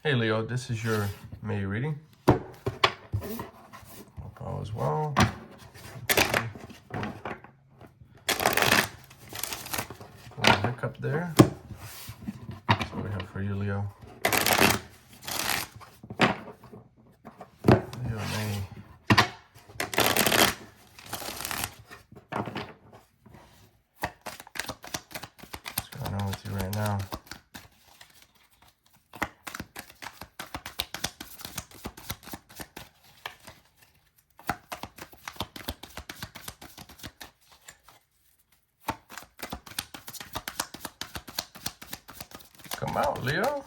Hey Leo, this is your May reading. Hope all is well. A little hiccup there. That's what we have for you, Leo. Leo May. What's going on with you right now? Come out, Leo.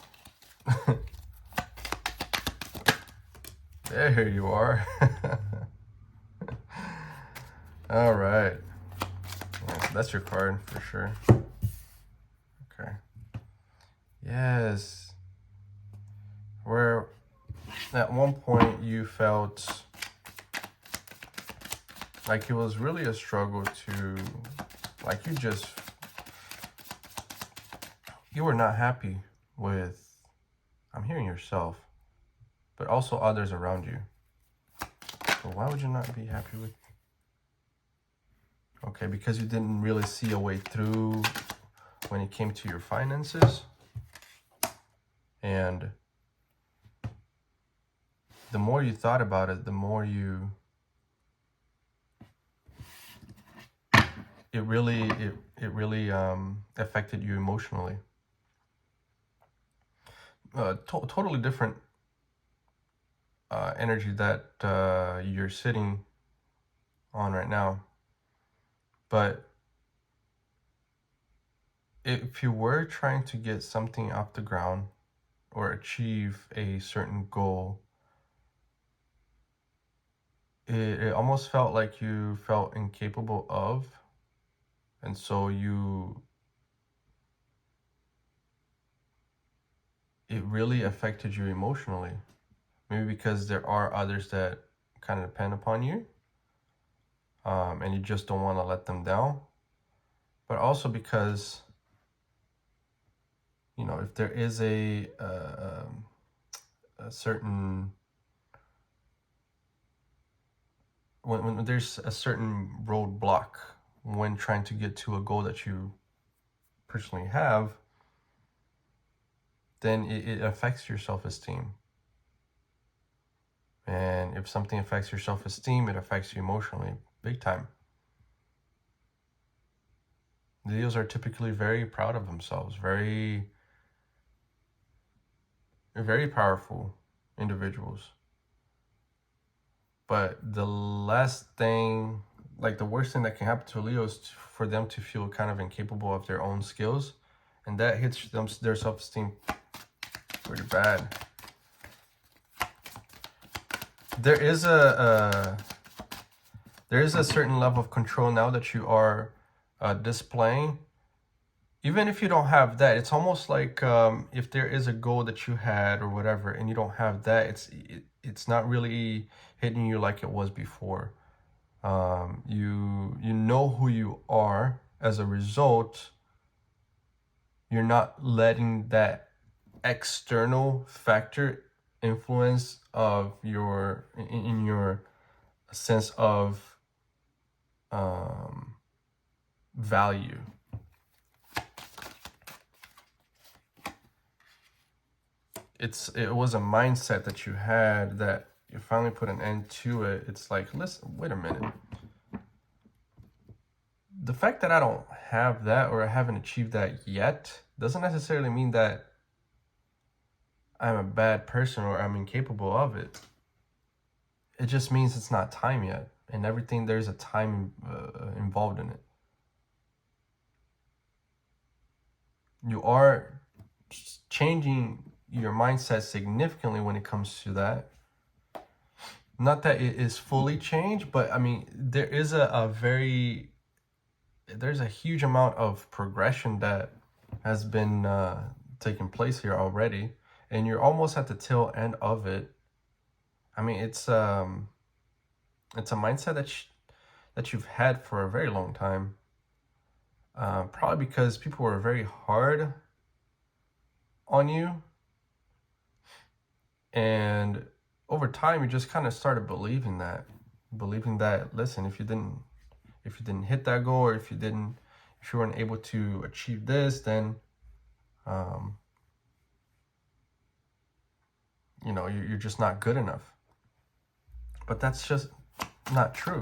There you are. All right. Yeah, so that's your card for sure. Okay. Yes. Where at one point you felt like it was really a struggle to, like you were not happy with, I'm hearing yourself, but also others around you. So why would you not be happy with? Okay, because you didn't really see a way through when it came to your finances. And the more you thought about it, the more it really affected you emotionally. Totally different energy that you're sitting on right now. But if you were trying to get something off the ground or achieve a certain goal, it almost felt like you felt incapable of, and so it really affected you emotionally. Maybe because there are others that kind of depend upon you, and you just don't want to let them down. But also because, you know, if there is a certain, when there's a certain roadblock when trying to get to a goal that you personally have, then it affects your self-esteem. And if something affects your self-esteem, it affects you emotionally, big time. Leos are typically very proud of themselves, very powerful individuals. But the last thing, like the worst thing that can happen to a Leo is for them to feel kind of incapable of their own skills. And that hits their self-esteem pretty bad. There is a certain level of control now that you are displaying. Even if you don't have that, it's almost like if there is a goal that you had or whatever, and you don't have that, it's not really hitting you like it was before. You know who you are. As a result, you're not letting that external factor influence of your in your sense of value. It was a mindset that you had that you finally put an end to it. It's like, listen, wait a minute. The fact that I don't have that or I haven't achieved that yet doesn't necessarily mean that I'm a bad person or I'm incapable of it. It just means it's not time yet. And everything, there's a time involved in it. You are changing your mindset significantly when it comes to that. Not that it is fully changed, but I mean, there's a huge amount of progression that has been taking place here already, and you're almost at the tail end of it. I mean, it's a mindset that you've had for a very long time. Probably because people were very hard on you And over time, you just kind of started believing that, listen, if you didn't hit that goal, or if you weren't able to achieve this, then you know, you're just not good enough. But that's just not true.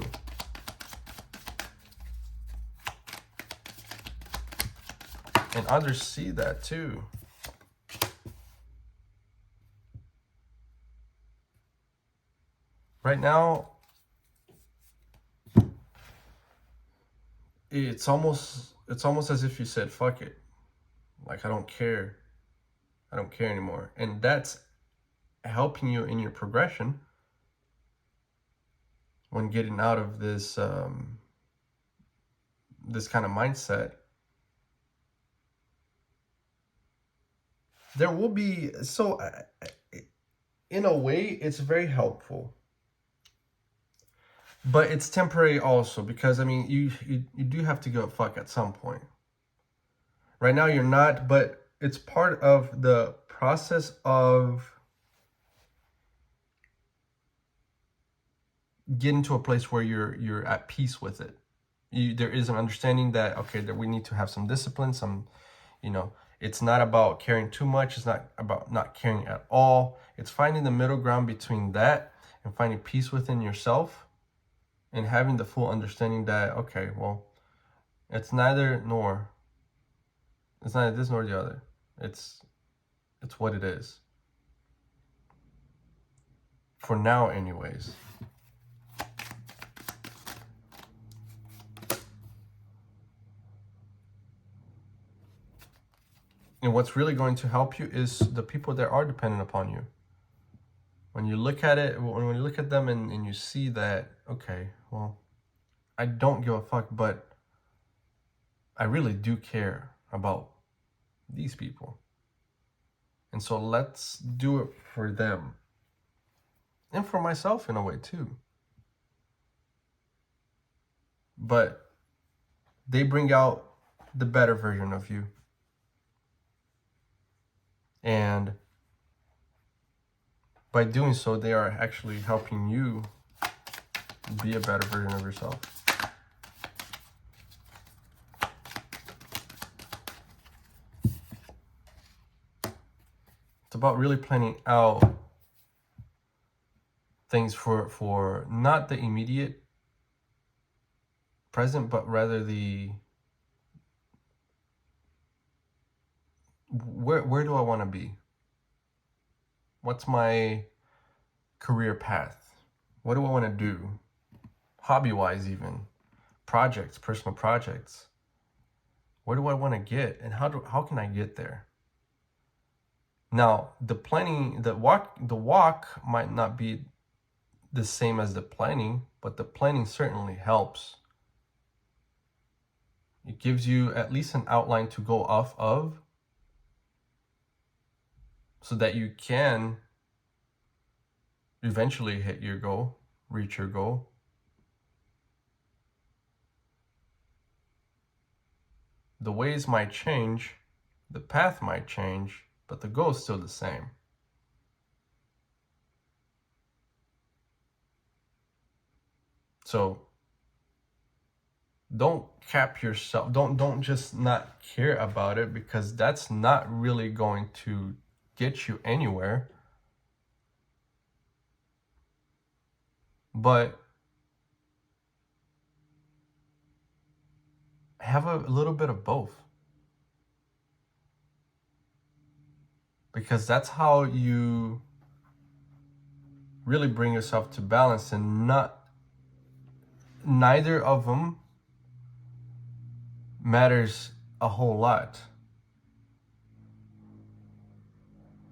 And others see that too. Right now, it's almost as if you said, fuck it. Like, I don't care anymore. And that's helping you in your progression when getting out of this this kind of mindset. There will be, so in a way, it's very helpful, but it's temporary also, because I mean, you do have to give a fuck at some point. Right now you're not, but it's part of the process of getting to a place where you're at peace with it. There is an understanding that, okay, that we need to have some discipline, some, you know, it's not about caring too much. It's not about not caring at all. It's finding the middle ground between that and finding peace within yourself, and having the full understanding that, okay, well, it's neither this nor the other. It's what it is. For now, anyways. And what's really going to help you is the people that are dependent upon you. When you look at it, when you look at them and you see that, okay, well, I don't give a fuck, but I really do care about these people. And so let's do it for them. And for myself in a way too. But they bring out the better version of you. And by doing so, they are actually helping you be a better version of yourself. It's about really planning out things for not the immediate present, but rather the where do I want to be? What's my career path? What do I want to do? Hobby-wise, even projects, personal projects. Where do I want to get, and how can I get there? Now, the walk might not be the same as the planning, but the planning certainly helps. It gives you at least an outline to go off of, so that you can eventually hit your goal, reach your goal. The ways might change, the path might change, but the goal is still the same. So don't cap yourself. Don't just not care about it, because that's not really going to get you anywhere. But have a little bit of both, because that's how you really bring yourself to balance, and neither of them matters a whole lot.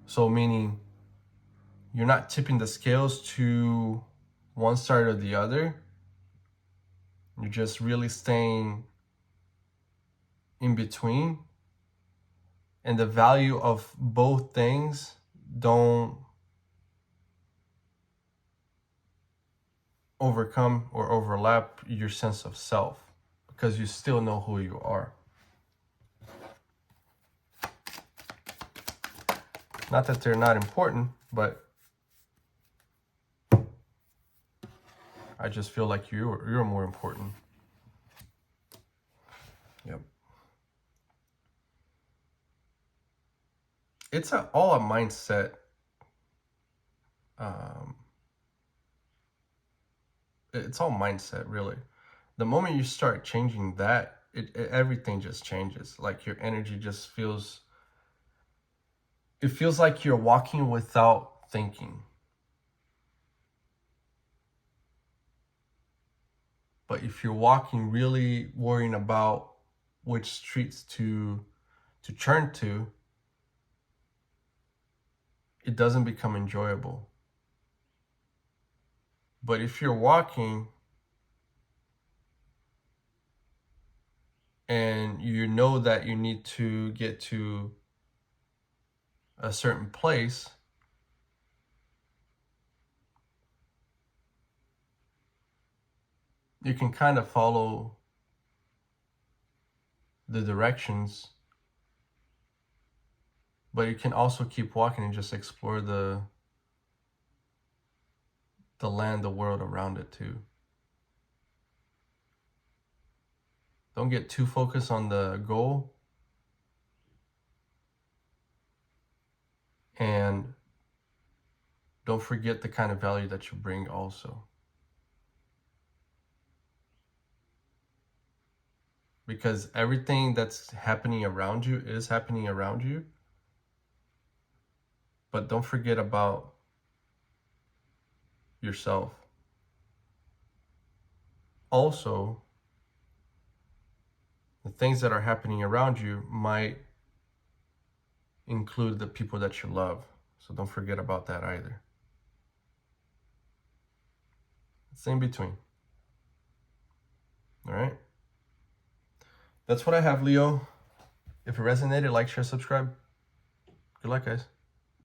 So meaning you're not tipping the scales to one side or the other. You're just really staying in between. And the value of both things don't overcome or overlap your sense of self, because you still know who you are. Not that they're not important, but I just feel like you're more important. Yep. It's all a mindset. It's all mindset, really. The moment you start changing that, everything just changes. Like your energy just feels, it feels like you're walking without thinking. But if you're walking really worrying about which streets to turn to, it doesn't become enjoyable. But if you're walking and you know that you need to get to a certain place, you can kind of follow the directions, but you can also keep walking and just explore the land, the world around it too. Don't get too focused on the goal, and don't forget the kind of value that you bring also. Because everything that's happening around you is happening around you, but don't forget about yourself. Also, the things that are happening around you might include the people that you love. So don't forget about that either. It's in between. All right. That's what I have, Leo. If it resonated, like, share, subscribe. Good luck, guys.